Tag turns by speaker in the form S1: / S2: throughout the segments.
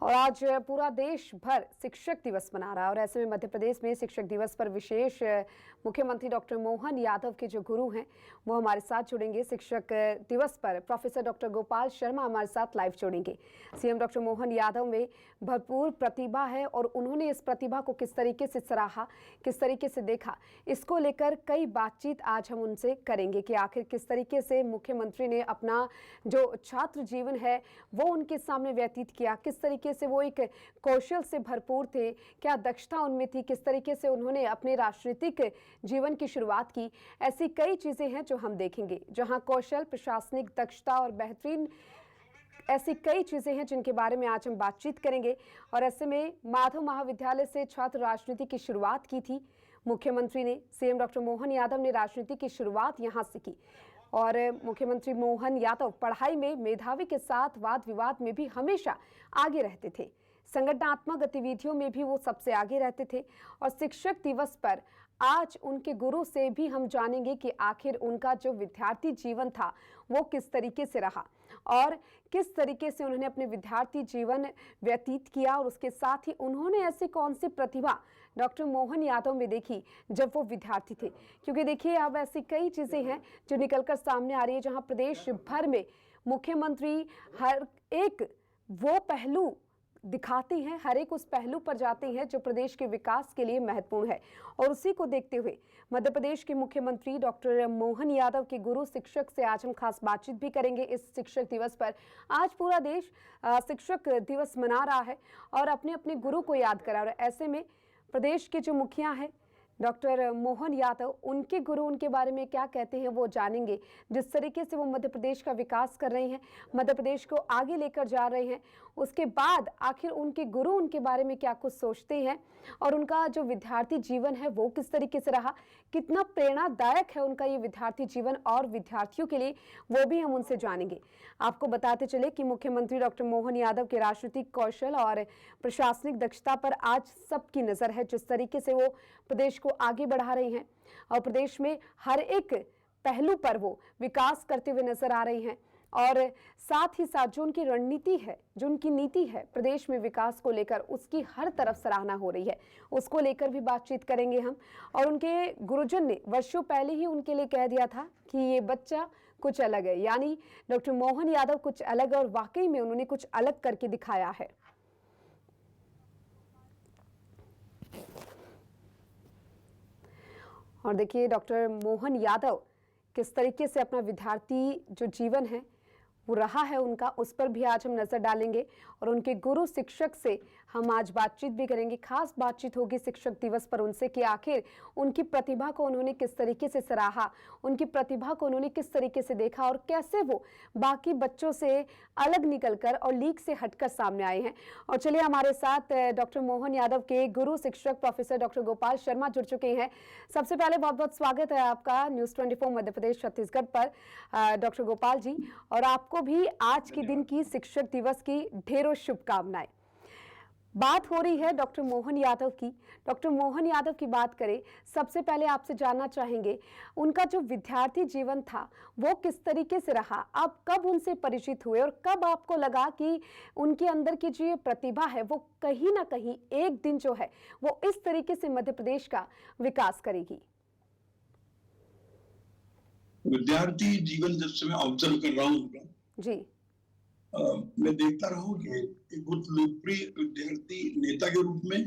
S1: और आज पूरा देश भर शिक्षक दिवस मना रहा है और ऐसे में मध्य प्रदेश में शिक्षक दिवस पर विशेष मुख्यमंत्री डॉक्टर मोहन यादव के जो गुरु हैं वो हमारे साथ जुड़ेंगे। शिक्षक दिवस पर प्रोफेसर डॉक्टर गोपाल शर्मा हमारे साथ लाइव जुड़ेंगे। सीएम डॉक्टर मोहन यादव में भरपूर प्रतिभा है और उन्होंने इस प्रतिभा को किस तरीके से सराहा, किस तरीके से देखा, इसको लेकर कई बातचीत आज हम उनसे करेंगे कि आखिर किस तरीके से मुख्यमंत्री ने अपना जो छात्र जीवन है वो उनके सामने व्यतीत किया, किस तरीके से वो एक कौशल से भरपूर थे, क्या दक्षता उनमें थी, किस तरीके से उन्होंने अपने राजनीतिक जीवन की शुरुआत की। ऐसी कई चीजें हैं जो हम देखेंगे, जहां कौशल, प्रशासनिक दक्षता और बेहतरीन ऐसी कई चीजें हैं जिनके बारे में आज हम बातचीत करेंगे। और ऐसे में माधव महाविद्यालय से छात्र राजनीति की शुरुआत की थी मुख्यमंत्री ने। सीएम डॉक्टर मोहन यादव ने राजनीति की शुरुआत यहां से की और मुख्यमंत्री मोहन यादव पढ़ाई में मेधावी के साथ वाद विवाद में भी हमेशा आगे रहते थे। संगठनात्मक गतिविधियों में भी वो सबसे आगे रहते थे। और शिक्षक दिवस पर आज उनके गुरु से भी हम जानेंगे कि आखिर उनका जो विद्यार्थी जीवन था वो किस तरीके से रहा और किस तरीके से उन्होंने अपने विद्यार्थी जीवन व्यतीत किया और उसके साथ ही उन्होंने ऐसी कौन सी प्रतिभा डॉक्टर मोहन यादव में देखी जब वो विद्यार्थी थे। क्योंकि देखिए अब ऐसी कई चीजें हैं जो निकलकर सामने आ रही है, जहां प्रदेश भर में मुख्यमंत्री हर एक वो पहलू दिखाते हैं, हर एक उस पहलू पर जाते हैं जो प्रदेश के विकास के लिए महत्वपूर्ण है। और उसी को देखते हुए मध्य प्रदेश के मुख्यमंत्री डॉक्टर मोहन यादव के गुरु शिक्षक से आज हम खास बातचीत भी करेंगे इस शिक्षक दिवस पर। आज पूरा देश शिक्षक दिवस मना रहा है और अपने अपने गुरु को याद करा रहा है। ऐसे में प्रदेश के जो मुखिया हैं डॉक्टर मोहन यादव, उनके गुरु उनके बारे में क्या कहते हैं वो जानेंगे। जिस तरीके से वो मध्य प्रदेश का विकास कर रहे हैं, मध्य प्रदेश को आगे लेकर जा रहे हैं, उसके बाद आखिर उनके गुरु उनके बारे में क्या कुछ सोचते हैं और उनका जो विद्यार्थी जीवन है वो किस तरीके से रहा, कितना प्रेरणादायक है उनका ये विद्यार्थी जीवन और विद्यार्थियों के लिए, वो भी हम उनसे जानेंगे। आपको बताते चले कि मुख्यमंत्री डॉक्टर मोहन यादव के राजनीतिक कौशल और प्रशासनिक दक्षता पर आज सबकी नजर है। जिस तरीके से वो प्रदेश को आगे बढ़ा रहे हैं और प्रदेश में हर एक पहलू पर वो विकास करते हुए नजर आ रहे हैं और साथ ही साथ जो उनकी रणनीति है, जो उनकी नीति है प्रदेश में विकास को लेकर, उसकी हर तरफ सराहना हो रही है। उसको लेकर भी बातचीत करेंगे हम। और उनके गुरुजन ने वर्षों पहले ही उनके लिए कह दिया था कि ये बच्चा कुछ अलग है, यानी डॉक्टर मोहन यादव कुछ अलग है और वाकई में उन्होंने कुछ अलग करके दिखाया है। और देखिए डॉक्टर मोहन यादव किस तरीके से अपना विद्यार्थी जो जीवन है वो रहा है उनका, उस पर भी आज हम नजर डालेंगे। और उनके गुरु शिक्षक से हम आज बातचीत भी करेंगे। खास बातचीत होगी शिक्षक दिवस पर उनसे कि आखिर उनकी प्रतिभा को उन्होंने किस तरीके से सराहा, उनकी प्रतिभा को उन्होंने किस तरीके से देखा और कैसे वो बाकी बच्चों से अलग निकलकर और लीक से हटकर सामने आए हैं। और चलिए हमारे साथ डॉक्टर मोहन यादव के गुरु शिक्षक प्रोफेसर डॉक्टर गोपाल शर्मा जुड़ चुके हैं। सबसे पहले बहुत बहुत स्वागत है आपका न्यूज़ 24 मध्य प्रदेश छत्तीसगढ़ पर डॉक्टर गोपाल जी। और आपको भी आज के दिन की शिक्षक दिवस की ढेरों शुभकामनाएं। बात हो रही है डॉक्टर मोहन यादव की। डॉक्टर मोहन यादव की बात करें, सबसे पहले आपसे जानना चाहेंगे उनका जो विद्यार्थी जीवन था वो किस तरीके से रहा, आप कब उनसे परिचित हुए और कब आपको लगा कि उनके अंदर की जो ये प्रतिभा है वो कहीं ना कहीं एक दिन जो है वो इस तरीके से मध्य प्रदेश का विकास करेगी।
S2: विद्यार्थी जीवन जब से मैं ऑब्जर्व कर रहा हूँ
S1: जी,
S2: मैं देखता रहा हूँ कि एक बहुत लोकप्रिय विद्यार्थी नेता के रूप में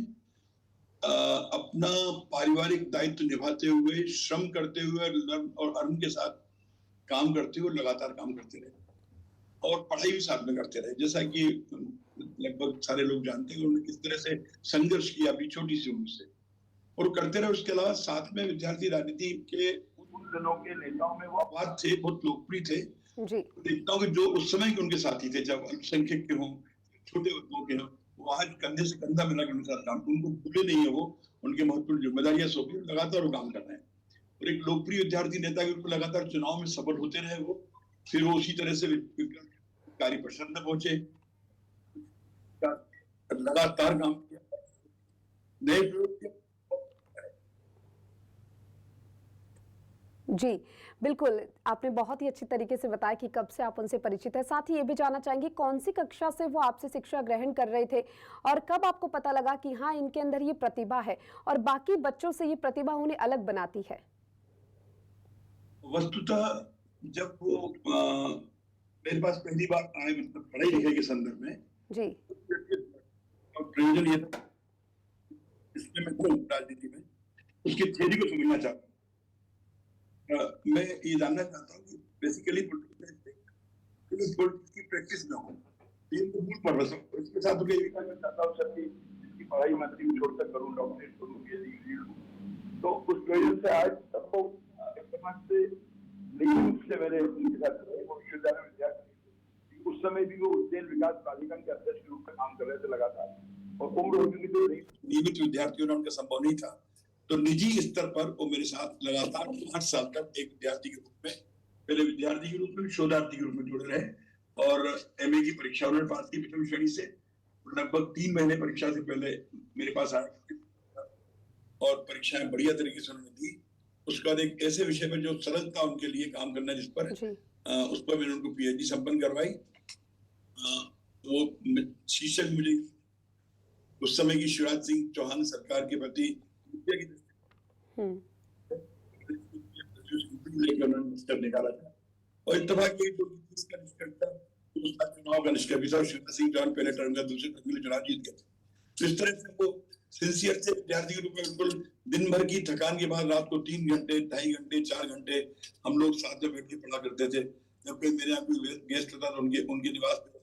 S2: अपना पारिवारिक दायित्व निभाते हुए, श्रम करते हुए और अर्न के साथ काम करते हुए लगातार काम करते रहे और पढ़ाई भी साथ में करते रहे। जैसा कि लगभग सारे लोग जानते हैं उन्होंने किस तरह से संघर्ष किया अपनी छोटी सी उम्र से और करते रहे। उसके अलावा साथ में विद्यार्थी राजनीति के उन दिनों के नेताओं में वो आबाद थे, बहुत लोकप्रिय थे। देखता हूँ कि जो उस समय के उनके साथी थे, जब अल्पसंख्यक के हों, छोटे वर्गों के हों, वो आज कंधे से कंधा मिला के उनके साथ काम, उनको भूले नहीं है, वो उनके महत्वपूर्ण जिम्मेदारियां सौंपी, लगातार वो काम कर रहे हैं। और एक लोकप्रिय विद्यार्थी नेता के रूप में लगातार चुनाव में सफल होते रहे वो। फिर वो उसी तरह से कार्य परिषद में पहुंचे, लगातार काम किया, नए प्रयोग किया।
S1: जी, बिल्कुल। आपने बहुत ही अच्छी तरीके से बताया कि कब से आप उनसे परिचित हैं। साथ ही ये भी जानना चाहेंगे कौन सी कक्षा से वो आपसे शिक्षा ग्रहण कर रहे थे और कब आपको पता लगा कि हाँ, इनके अंदर ये प्रतिभा है और बाकी बच्चों से ये प्रतिभा उन्हें अलग बनाती है?
S2: वस्तुतः जब वो मेरे पास पहली बार आए, मतलब पढ़ाई लिखाई के संदर्भ में,
S1: जी।
S2: और प्रयोजन ये था, इसमें मैं हूँ राजनीति में, उसकी थ्योरी को समझना चाहता हूँ। मैं ये जानना चाहता हूँ कि बेसिकली पॉलिटिक्स की प्रैक्टिस में हूँ, ये तो मूल पर्पस है। इसके साथ मैं ये भी करना चाहता हूँ सर कि इसकी पढ़ाई मंत्री को छोड़कर करूँ, डॉक्टरेट करूँ, पीएचडी करूँ। तो उस प्रयोजन से आज सबको समाज से लेकिन उससे मेरे उनके साथ वो विश्वविद्यालय में विद्यार्थी, उस समय भी वो उज्जैन विकास प्राधिकरण के अध्यक्ष के रूप में काम कर रहे थे लगातार, और उम्र हो चुकी थी, नियमित विद्यार्थियों ने उनका संभव नहीं था, तो निजी स्तर पर वो मेरे साथ लगातार 5 साल तक एक विद्यार्थी के रूप में, पहले विद्यार्थी के रूप में, शोधार्थी के रूप में जुड़े रहे और एमए की परीक्षा उन्होंने पास की प्रथम श्रेणी से। लगभग 3 महीने परीक्षा से पहले मेरे पास आए और परीक्षाएं बढ़िया तरीके से उन्होंने दी। उसके बाद एक ऐसे विषय पर जो सरल था उनके लिए काम करना, जिस पर उस पर मैंने उनको पीएचडी संपन्न करवाई। वो शीर्षक मुझे उस समय की शिवराज सिंह चौहान सरकार के प्रति लेकर उन्होंने निकाला था, और इत्तेफाक ये इसका निष्कर्ष था, चुनाव का निष्कर्ष भी था। शिवराज सिंह चौहान पहले टर्म का, दूसरे टर्म के लिए चुनाव जीत गए थे। तो इस तरह से वो सिंसियर से विद्यार्थी के रूप में बिल्कुल दिन भर की थकान के बाद रात को 3 घंटे, 2.5 घंटे, 4 घंटे हम लोग साथ में बैठ के पढ़ा करते थे। जब कोई मेरे यहाँ कोई गेस्ट होता तो उनके निवास पे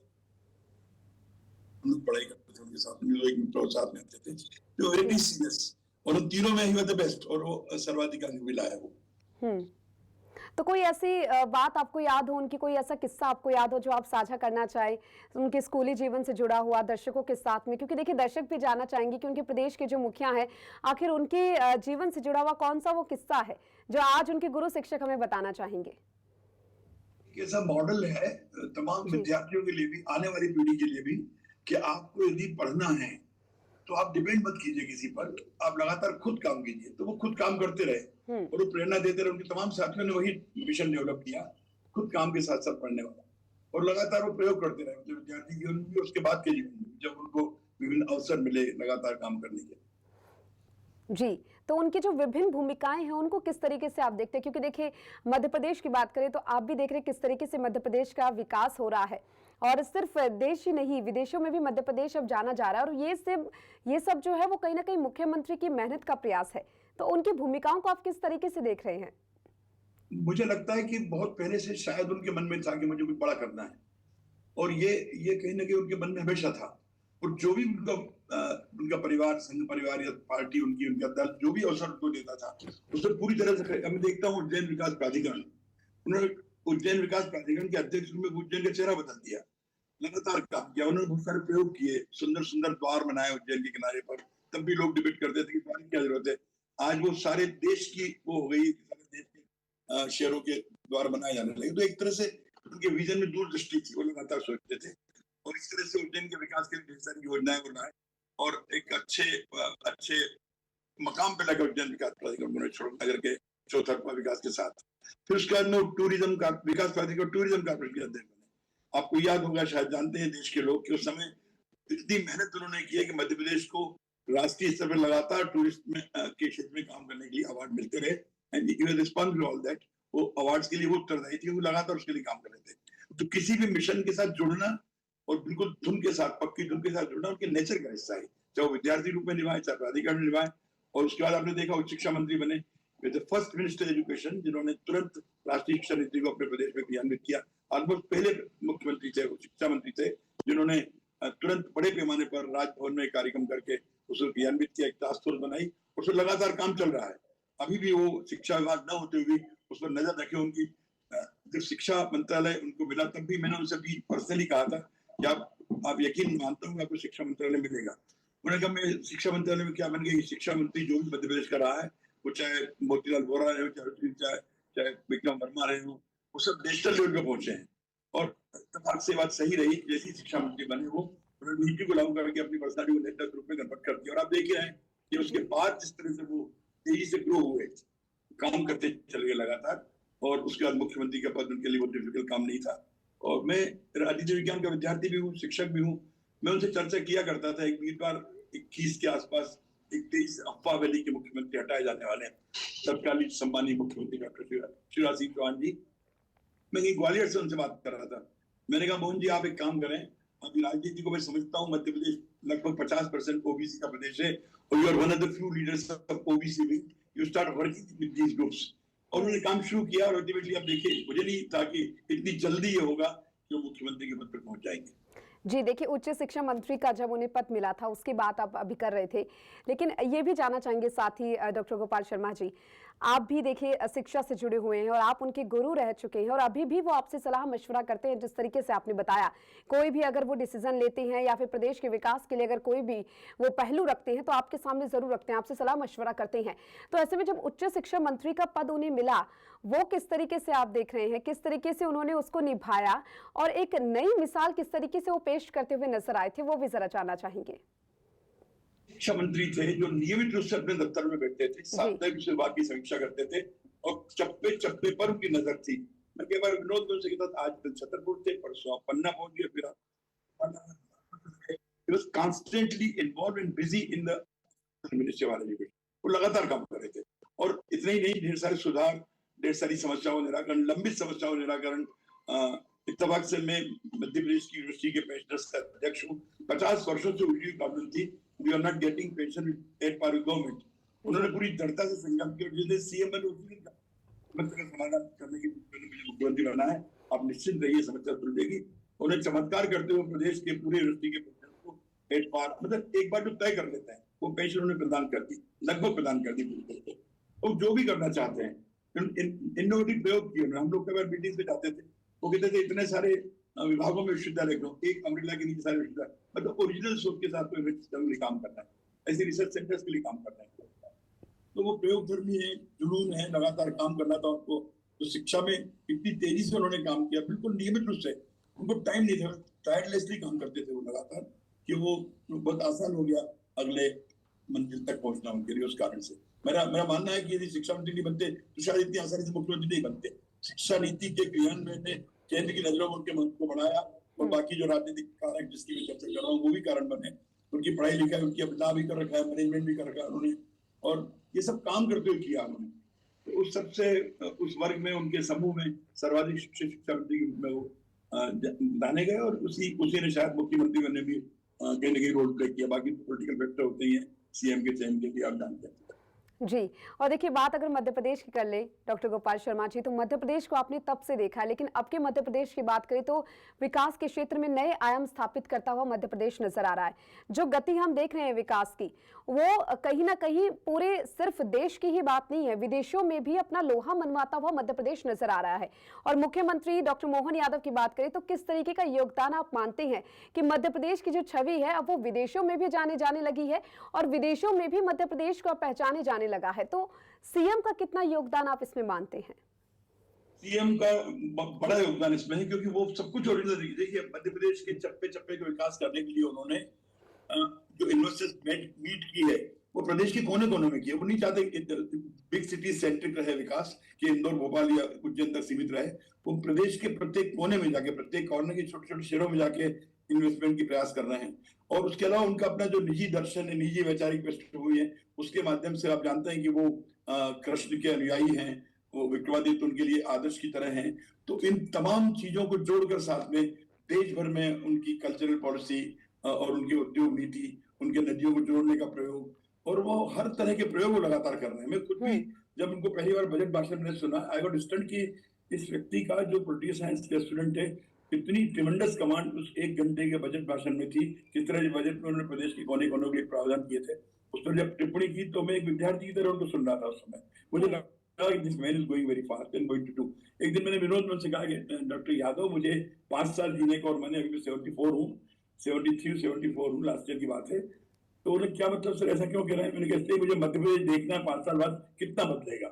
S2: हम लोग पढ़ाई करते थे, उनके साथ में एक मित्र साथ में आते थे। तो वेरी सीरियस, और उन तीनों में ही वो द बेस्ट, और वो सर्वाधिक अंक मिला है वो।
S1: तो कोई ऐसी बात आपको याद हो, उनकी कोई ऐसा किस्सा आपको याद हो जो आप साझा करना चाहें, उनके स्कूली जीवन से जुड़ा हुआ दर्शकों के साथ में? क्योंकि देखिए दर्शक भी जानना चाहेंगे कि उनके प्रदेश के जो मुखिया हैं, आखिर उनके जीवन से जुड़ा हुआ कौन सा वो किस्सा है जो आज उनके गुरु शिक्षक हमें बताना चाहेंगे?
S2: ऐसा मॉडल है तमाम विद्यार्थियों के लिए भी, आने वाली पीढ़ी के लिए भी, कि आपको यदि पढ़ना है तो आप डिपेंड मत कीजिए किसी पर, आप लगातार खुद काम कीजिए। तो वो खुद काम करते रहे और वो प्रेरणा देते रहे। उनके तमाम साथियों ने वही मिशन डेवलप किया, खुद काम के साथ साथ पढ़ने वाला, और लगातार वो प्रयोग करते रहे, मतलब विद्यार्थी जीवन में भी, उसके बाद के जीवन में, जब उनको विभिन्न अवसर मिले लगातार काम करने के।
S1: जी, तो उनकी जो विभिन्न भूमिकाएं हैं उनको किस तरीके से आप देखते हैं? क्योंकि देखिए मध्य प्रदेश की बात करें तो आप भी देख रहे हैं किस तरीके से मध्य प्रदेश का विकास हो रहा है, और सिर्फ देश ही नहीं विदेशों में भी मध्य प्रदेश अब जाना जा रहा है, और ये सब जो है वो कहीं ना कहीं मुख्यमंत्री की मेहनत का प्रयास है। तो उनकी भूमिकाओं को आप किस तरीके से देख रहे हैं?
S2: मुझे लगता है कि बहुत पहले से शायद उनके मन में था कि मुझे कुछ बड़ा करना है, और ये कहीं ना कहीं उनके मन में हमेशा था। और जो भी उनका परिवार, संघ परिवार या पार्टी उनका दल जो भी अवसर उनको देता था, उससे पूरी तरह से। मैं देखता हूँ उज्जैन विकास प्राधिकरण, उन्होंने उज्जैन विकास प्राधिकरण के अध्यक्ष में उज्जैन का चेहरा बदल दिया, लगातार काम किया। उन्होंने बहुत सारे प्रयोग किए, सुंदर सुंदर द्वार बनाए उज्जैन के किनारे पर। तब भी लोग डिबेट करते थे कि द्वार की क्या जरूरत है। आज वो सारे देश की वो हो गई, सारे देश के शहरों के द्वार बनाए जाने लगे। तो एक तरह से उनके विजन में दूरदृष्टि थी, वो लगातार सोचते थे, और इस तरह से उज्जैन के विकास के लिए ढेर सारी योजनाएं बनाए, और एक अच्छे मकाम पे लगा उज्जैन विकास प्राधिकरण नगर के चौतरफा विकास के साथ। फिर उसके बाद में टूरिज्म का विकास प्राधिकरण, टूरिज्म कॉर्पोरेशन के अध्यक्ष बने। आपको याद होगा, शायद जानते हैं देश के लोग, कि उस समय इतनी मेहनत उन्होंने की है कि मध्य प्रदेश को राष्ट्रीय स्तर पर लगातार टूरिस्ट के क्षेत्र में काम करने के लिए अवार्ड मिलते रहे, and he was responsible all that. वो अवार्ड्स के लिए वो उत्तरदायी थी, वो लगातार उसके लिए काम कर रहे थे। तो किसी भी मिशन के साथ जुड़ना और बिल्कुल धुन के साथ, पक्की धुन के साथ जुड़ना उनके नेचर का हिस्सा है, चाहे वो विद्यार्थी रूप में निभाए, चाहे प्राधिकरण में निभाए। और उसके बाद आपने देखा उच्च शिक्षा मंत्री बने, फर्स्ट मिनिस्टर एजुकेशन, जिन्होंने तुरंत राष्ट्रीय शिक्षा नीति को अपने प्रदेश में क्रियान्वित किया। ऑलमोस्ट पहले मुख्यमंत्री थे, शिक्षा मंत्री थे, जिन्होंने तुरंत बड़े पैमाने पर राजभवन में कार्यक्रम करके उसको क्रियान्वित किया, एक टास्क फोर्स बनाई, उस पर लगातार काम चल रहा है। अभी भी वो शिक्षा विभाग न होते हुए उस पर नजर रखे। उनकी जब शिक्षा मंत्रालय उनको मिला, तब भी मैंने उनसे भी पर्सनली कहा था कि आप यकीन मानता हूँ आपको शिक्षा मंत्रालय मिलेगा। उन्होंने कहा मैं शिक्षा मंत्रालय में क्या बन गया, शिक्षा मंत्री जो भी मध्य प्रदेश का रहा है, वो चाहे मोतीलाल वोरा रहे हो, चाहे विक्रम वर्मा रहे हो, वो सब नेशनल लेवल पे पहुंचे हैं। और इत्तेफाक से बात सही रही, जैसी शिक्षा मंत्री बने वो उन्होंने नीति को लागू करके अपनी पर्सनालिटी को नेशनल ग्रुप में कन्वर्ट कर दिया। और आप देख रहे हैं कि उसके बाद जिस तरह से वो तेजी से ग्रो हुए, काम करते चले गए लगातार, और उसके बाद मुख्यमंत्री का पद उनके लिए वो डिफिकल्ट काम नहीं था। और मैं राजनीति विज्ञान का विद्यार्थी भी हूँ, शिक्षक भी हूँ। मैं उनसे चर्चा किया करता था। एक बार 21 के आसपास 21 अफवाह वैली के मुख्यमंत्री हटाए जाने वाले हैं, तत्कालीन सम्मानीय मुख्यमंत्री डॉक्टर शिवराज सिंह चौहान जी। मैं ग्वालियर से उनसे बात कर रहा था। मैंने कहा मोहन जी आप एक काम करें, अभी राजनीति को मैं समझता हूँ, मध्य प्रदेश लगभग 50% ओबीसी का प्रदेश है, और you are one of the few leaders of OBC wing, you start working with these groups. और उन्होंने काम शुरू किया, और अल्टीमेटली आप देखिए, मुझे नहीं था कि इतनी जल्दी ये होगा कि वो मुख्यमंत्री के पद पर पहुंच जाएंगे।
S1: जी देखिए, उच्च शिक्षा मंत्री का जब उन्हें पद मिला था उसकी बात आप अभी कर रहे थे, लेकिन ये भी जानना चाहेंगे साथ ही डॉक्टर गोपाल शर्मा जी, आप भी देखिए शिक्षा से जुड़े हुए हैं और आप उनके गुरु रह चुके हैं और अभी भी वो आपसे सलाह मशवरा करते हैं। जिस तरीके से आपने बताया, कोई भी अगर वो डिसीजन लेते हैं या फिर प्रदेश के विकास के लिए अगर कोई भी वो पहलू रखते हैं तो आपके सामने जरूर रखते हैं, आपसे सलाह मशवरा करते हैं। तो ऐसे में जब उच्च शिक्षा मंत्री का पद उन्हें मिला, वो किस तरीके से आप देख रहे हैं, किस तरीके से उन्होंने उसको निभाया और एक नई मिसाल किस तरीके से वो पेश करते हुए नजर आए थे, वो भी जरा जानना चाहेंगे।
S2: शिक्षा मंत्री थे जो नियमित रूप से अपने दफ्तर में बैठते थे, साप्ताहिक विभाग की समीक्षा करते थे, और चप्पे चप्पे पर उनकी नजर थी। मैं कई बार विनोद से कहता, आज छतरपुर थे, परसों पन्ना पहुंच गए, फिर he was constantly involved and busy in the ministry of education। वो लगातार काम कर रहे थे, और इतने ही नहीं, ढेर सारे सुधार, ढेर सारी समस्याओं निराकरण, लंबित समस्याओं निराकरण। इत्तेफाक से मैं मध्य प्रदेश की यूनिवर्सिटी के पेंशनर्स का अध्यक्ष हूँ। 50 वर्षों से उनकी प्रॉब्लम थी, we are not getting pension at par with government. उन्होंने पूरी दृढ़ता से संघर्ष किया, जिसने सीएम समस्या का समाधान करने की मुख्यमंत्री बना है। आप निश्चित रहिए, समस्या सुल जाएगी। उन्हें चमत्कार करते हुए प्रदेश के पूरे यूनिवर्सिटी के पेंशनर्स को एट पार, मतलब एक बार जो तय कर लेते हैं वो पेंशन उन्हें प्रदान कर दी, लगभग प्रदान कर दी पूरी तरह से। तो जो भी करना चाहते हैं, इनोवेटिव प्रयोग किए। हम लोग कई बार मीटिंग पे जाते थे, वो कहते थे इतने सारे विभागों में विश्वविद्यालय करो, एक अमृला के नीचे सारे विश्वविद्यालय, मतलब ओरिजिनल सोच के साथ में काम करना है, ऐसे रिसर्च सेंटर्स के लिए काम करना है। तो वो प्रयोगधर्मी है, जुनून है, लगातार काम करना था उनको। तो शिक्षा में इतनी तेजी से उन्होंने काम किया, बिल्कुल नियमित रूप से, उनको टाइम नहीं था, टायरलेसली काम करते थे वो लगातार, कि वो बहुत आसान हो गया अगले मंजिल तक पहुंचना उनके लिए। उस कारण से मेरा मानना है कि यदि शिक्षा मंत्री नहीं बनते तो शायद इतनी आसानी से मुख्यमंत्री नहीं बनते। शिक्षा नीति के क्रियान्वयन ने केंद्र की नजरों में उनके मन को बढ़ाया, और बाकी जो राजनीतिक कारण जिसकी मैं चर्चा कर रहा हूँ वो भी कारण बने। उनकी पढ़ाई लिखाई, उनकी अपना भी कर रखा है, मैनेजमेंट भी कर रखा है उन्होंने, और ये सब काम करते हुए किया उन्होंने। तो उस सबसे उस वर्ग में, उनके समूह में सर्वाधिक शिक्षा मंत्री के रूप में वो जाने गए, और उसी ने शायद मुख्यमंत्री बनने भी कहीं ना कहीं रोल प्ले किया। बाकी पॉलिटिकल फैक्टर होते ही हैं, सीएम के चयन के भी आप जानते हैं।
S1: जी, और देखिए बात अगर मध्य प्रदेश की कर ले डॉक्टर गोपाल शर्मा जी, तो मध्य प्रदेश को आपने तब से देखा है, लेकिन अब के मध्य प्रदेश की बात करें तो विकास के क्षेत्र में नए आयाम स्थापित करता हुआ मध्य प्रदेश नजर आ रहा है। जो गति हम देख रहे हैं विकास की, वो कहीं ना कहीं पूरे सिर्फ देश की ही बात नहीं है, विदेशों में भी अपना लोहा मनवाता हुआ मध्य प्रदेश नजर आ रहा है। और मुख्यमंत्री डॉक्टर मोहन यादव की बात करें तो किस तरीके का योगदान आप मानते हैं कि मध्य प्रदेश की जो छवि है अब वो विदेशों में भी जाने लगी है, और विदेशों में भी मध्य प्रदेश को पहचाने जाने लगा है। तो सीएम का कितना योगदान आप इसमें मानते हैं?
S2: सीएम का बड़ा योगदान इसमें है, क्योंकि वो सब कुछ ओरिजिनल। देखिए, मध्य प्रदेश के चप्पे चप्पे का विकास करने के लिए उन्होंने जो इन्वेस्टर्स मीट की है वो प्रदेश के कोने कोने में किया। वो नहीं चाहते बिग सिटी सेंट्रिक रहे विकास, कि इंदौर, भोपाल या उज्जैन तक सीमित रहे। वो प्रदेश के प्रत्येक कोने में जाके, प्रत्येक कॉर्नर के छोटे छोटे शहरों में जाके इन्वेस्टमेंट की प्रयास कर रहे हैं। और उसके अलावा उनका अपना जो निजी दर्शन है, निजी वैचारिक पृष्ठभूमि है, उसके माध्यम से आप जानते हैं कि वो कृष्ण के अनुयायी हैं, वो विक्रमादित्य उनके लिए आदर्श की तरह हैं। तो इन तमाम चीजों को जोड़कर साथ में देश भर में उनकी कल्चरल पॉलिसी और उनकी उद्योग नीति, उनके नदियों को जोड़ने का प्रयोग, और वो हर तरह के प्रयोग लगातार कर रहे हैं। मैं खुद भी जब उनको पहली बार बजट भाषण में सुना, आई गॉट स्टन्ड कि इस व्यक्ति का, जो पॉलिटिकल साइंस के स्टूडेंट है, इतनी ट्रिमेंडस कमांड उस 1 घंटे के बजट भाषण में थी। किस तरह बजट में उन्होंने प्रदेश के कोने कोने के लिए प्रावधान किए थे, उस पर जब टिप्पणी की तो मैं एक विद्यार्थी की तरह उनको सुन रहा था। उस समय मुझे लगा कि this man is going very fast and going to do. एक दिन मैंने विनोद से कहा कि डॉक्टर यादव, मुझे 5 साल जीने को, और मैंने अभी 74 हूँ, 74 हूँ, लास्ट ईयर की बात है। तो उन्हें क्या मतलब सर, ऐसा क्यों कह रहे हैं? मैंने कहा मुझे मध्य प्रदेश देखना है 5 साल बाद कितना बदलेगा,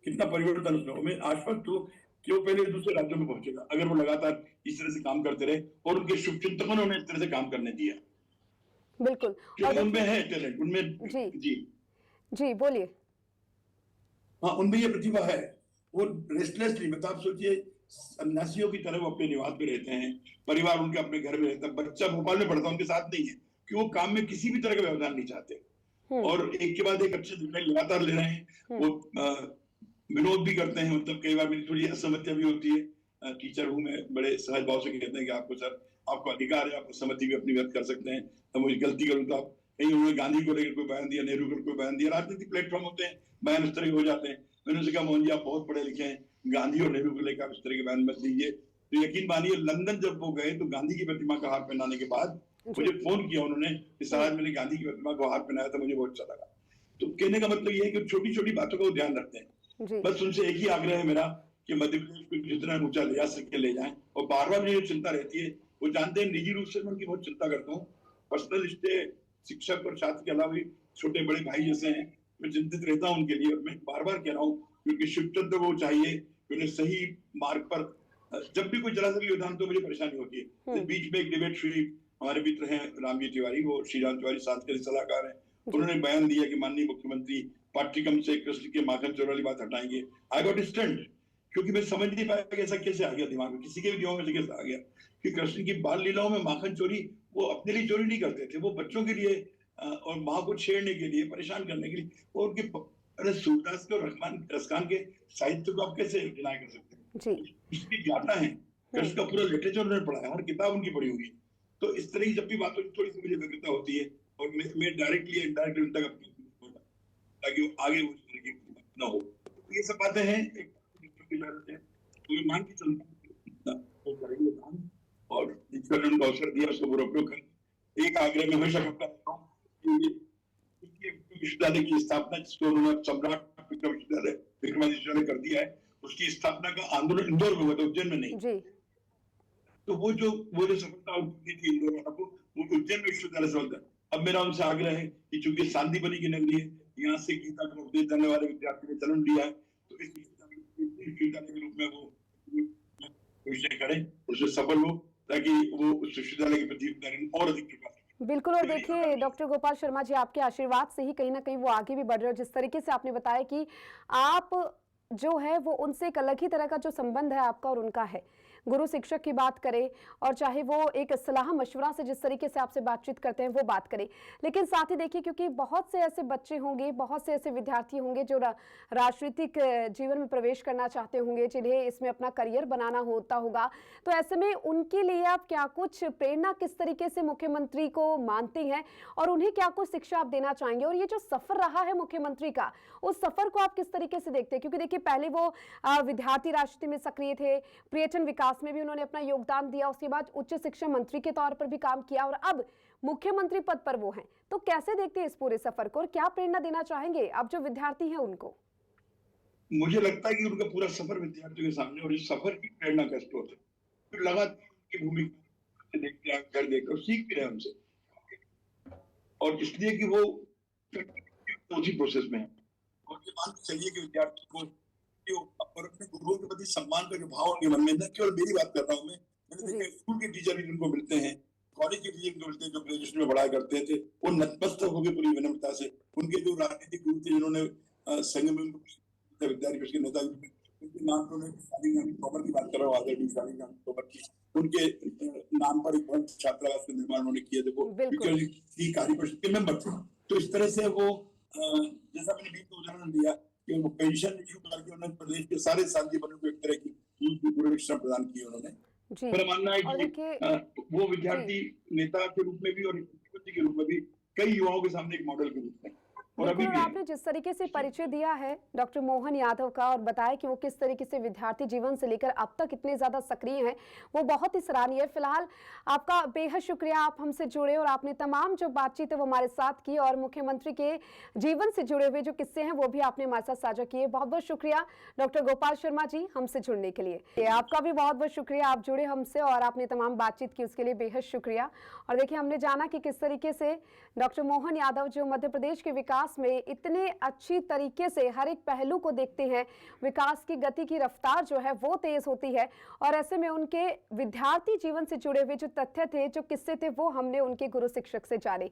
S2: कितना परिवर्तन उसमें। मैं आश्वस्त हूँ कि वो पहले दूसरे राज्यों में पहुंचेगा अगर वो लगातार इस तरह से काम करते रहे, और उनके शुभचिंतकों ने उन्हें इस तरह से काम करने दिया।
S1: बिल्कुल,
S2: और उनमें है टैलेंट, उनमें।
S1: जी बोलिए।
S2: हाँ, उनमें ये प्रतिभा है। वो रेस्टलेस नहीं, मतलब आप सोचिए सन्यासियों की तरह वो अपने निवास में रहते हैं, परिवार उनके अपने घर में रहता है, बच्चा भोपाल में पढ़ता है, उनके साथ नहीं है, कि वो काम में किसी भी तरह का व्यवधान नहीं चाहते
S1: हम्म।
S2: और एक के बाद एक अच्छे निर्णय लगातार ले रहे हैं।
S1: हम्म।
S2: वो विनोद भी करते हैं, मतलब कई बार मेरी थोड़ी असहमति भी होती है, टीचर हूँ मैं, बड़े सहज भाव से कहते हैं कि आपको सर, आपको अधिकार है, आप असहमति भी अपनी व्यक्त कर सकते हैं, तो मुझे गलती करूँ तो आप, कहीं उन्होंने गांधी को लेकर कोई बयान दिया, नेहरू को कोई बयान दिया, राजनीतिक प्लेटफॉर्म होते हैं, बयान इस तरह के हो जाते हैं। मैंने उनसे कहा मोहन जी आप बहुत पढ़े लिखे हैं, गांधी और नेहरू को लेकर आप इस तरह के बयान मत दीजिए। तो यकीन मानिए लंदन जब वो गए तो गांधी की प्रतिमा का हार पहनाने के बाद मुझे फोन किया उन्होंने कि सर आज मैंने गांधी की प्रतिमा को हार पहनाया था, मुझे बहुत अच्छा लगा। तो कहने का मतलब ये है कि छोटी छोटी बातों का वो ध्यान रखते हैं।
S1: जी।
S2: बस उनसे एक ही आग्रह है मेरा कि मध्य प्रदेश को जितना ऊंचा ले जा सके ले जाएं, और बार बार मुझे चिंता रहती है, वो जानते हैं निजी रूप से मैं उनकी बहुत चिंता करता हूँ, पर्सनल रिश्ते शिक्षक और छात्र के अलावा भी छोटे बड़े भाई जैसे हैं, मैं चिंतित रहता हूँ उनके लिए। और मैं बार बार कह रहा हूँ क्योंकि शिवचंद्र को चाहिए कि उन्हें सही मार्ग पर, जब भी कोई जरा सा भी योगदान तो मुझे परेशानी होती है। बीच में एक डिबेट हुई, हमारे मित्र हैं रामजी तिवारी, वो श्रीराम तिवारी सांस्कृतिक सलाहकार हैं, उन्होंने बयान दिया कि माननीय मुख्यमंत्री पाठ्यक्रम से कृष्ण के माखन चोर वाली बात हटाएंगे। आई गॉट स्टंट, क्योंकि मैं समझ नहीं पाया कि ऐसा कैसे आ गया दिमाग में, किसी के भी दिमाग में से कैसे आ गया कि कृष्ण की बाल लीलाओं में माखन चोरी वो अपने लिए चोरी नहीं करते थे, वो बच्चों के लिए और माँ को छेड़ने के लिए, परेशान करने के लिए। और उनके अरे सूरदास के और रसखान के साहित्य को आप कैसे डिनाई कर सकते हैं? इसकी ज्ञाता है, कृष्ण का पूरा लिटरेचर उन्होंने पढ़ा है, हर किताब उनकी पढ़ी हुई है। तो इस तरह की जब भी बात होती थोड़ी सी मुझे व्यग्रता होती है, और मैं डायरेक्टली इनडायरेक्टली उन तक अपनी ताकि आगे उस तरह की न हो। तो ये सब बातें हैं, एक तो मान के चलता करेंगे काम, और ईश्वर ने उनको अवसर दिया उसको दुरुपयोग कर। एक आग्रह में हमेशा करता रहता हूँ कि विश्वविद्यालय की स्थापना, जिसको उन्होंने सम्राट विश्वविद्यालय विक्रमादित्य विश्वविद्यालय कर दिया है, उसकी स्थापना का आंदोलन इंदौर में हुआ था, उज्जैन में नहीं। तो वो जो सफलता उनकी थी इंदौर में, वो उज्जैन में विश्वविद्यालय से होता है। अब मेरा उनसे आग्रह है कि चूंकि शांतिबनी की नगरी है, यहाँ से गीता का उपदेश देने वाले विद्यार्थी ने जन्म लिया है, तो इस विश्वविद्यालय के रूप में वो विषय करें, उससे सफल हो, ताकि वो उस विश्वविद्यालय के प्रति और अधिक कृपा।
S1: बिल्कुल। और देखिए डॉक्टर गोपाल शर्मा जी, आपके आशीर्वाद से ही कहीं ना कहीं वो आगे भी बढ़ रहे हो। जिस तरीके से आपने बताया कि आप जो है वो उनसे एक अलग ही तरह का जो संबंध है आपका और उनका है, गुरु शिक्षक की बात करें, और चाहे वो एक सलाह मशवरा से जिस तरीके से आपसे बातचीत करते हैं वो बात करें। लेकिन साथ ही देखिए, क्योंकि बहुत से ऐसे बच्चे होंगे, बहुत से ऐसे विद्यार्थी होंगे जो राजनीतिक जीवन में प्रवेश करना चाहते होंगे, जिन्हें इसमें अपना करियर बनाना होता होगा, तो ऐसे में उनके लिए आप क्या कुछ प्रेरणा किस तरीके से मुख्यमंत्री को मानते हैं और उन्हें क्या कुछ शिक्षा आप देना चाहेंगे? और ये जो सफर रहा है मुख्यमंत्री का, उस सफर को आप किस तरीके से देखते हैं? क्योंकि देखिए पहले वो विद्यार्थी राजनीति में सक्रिय थे, पर्यटन विकास में भी उन्होंने अपना योगदान दिया, उसके बाद उच्च शिक्षा मंत्री के तौर पर भी काम किया, और अब मुख्यमंत्री पद पर वो हैं। तो कैसे देखते हैं इस पूरे सफर को और क्या प्रेरणा देना चाहेंगे अब जो विद्यार्थी हैं उनको?
S2: मुझे लगता है कि उनका पूरा सफर विद्यार्थियों के सामने, और इस सफर की प्रेरणा का स्रोत है। तो लगातार की भूमिका देखते हैं, घर देखकर सीख भी रहे उनसे, और इसलिए कि वो उसी प्रोसेस में है। और ये मान के चलिए कि विद्यार्थी को और अपने गुरुओं के प्रति सम्मान का जो भाव उनके मन में, न केवल मेरी बात कर रहा हूँ मैंने देखा स्कूल के टीचर भी जिनको मिलते हैं, कॉलेज के टीचर मिलते हैं, जो ग्रेजुएशन में पढ़ाया करते थे, वो नतमस्तक होकर पूरी विनम्रता से, उनके जो राजनीतिक गुरु थे जिन्होंने संघ में विद्यार्थी के नेता, उनके नाम पर शालीग्राम तोमर की बात कर रहा हूँ, आदरणीय शालीग्राम तोमर की, उनके नाम पर एक छात्रावास का निर्माण उन्होंने किया थे, वो कार्य परिषद के मेंबर थे। तो इस तरह से वो, जैसा मैंने बीच में उदाहरण दिया कि वो पेंशन इशू करके उन्होंने प्रदेश के सारे साथी बने को एक तरह की पूरे शिक्षा प्रदान की उन्होंने। मेरा मानना है कि वो विद्यार्थी नेता के रूप में भी और मुख्यमंत्री के रूप में भी कई युवाओं के सामने एक मॉडल के रूप में, और अभी भी
S1: आपने जिस तरीके से परिचय दिया है डॉक्टर मोहन यादव का और बताया कि वो किस तरीके से विद्यार्थी जीवन से लेकर अब तक इतने ज्यादा सक्रिय हैं, वो बहुत ही सराहनीय है। फिलहाल आपका बेहद शुक्रिया, आप हमसे जुड़े और आपने तमाम जो बातचीत है वो हमारे साथ की, और मुख्यमंत्री के जीवन से जुड़े हुए जो किस्से हैं वो भी आपने हमारे साथ साझा किए। बहुत बहुत शुक्रिया डॉक्टर गोपाल शर्मा जी हमसे जुड़ने के लिए। आपका भी बहुत बहुत शुक्रिया, आप जुड़े हमसे और आपने तमाम बातचीत की, उसके लिए बेहद शुक्रिया। और देखिए हमने जाना कि किस तरीके से डॉक्टर मोहन यादव जो मध्य प्रदेश के विकास में इतने अच्छी तरीके से हर एक पहलू को देखते हैं, विकास की गति की रफ्तार जो है वो तेज होती है, और ऐसे में उनके विद्यार्थी जीवन से जुड़े हुए जो तथ्य थे, जो किस्से थे, वो हमने उनके गुरु शिक्षक से जाने।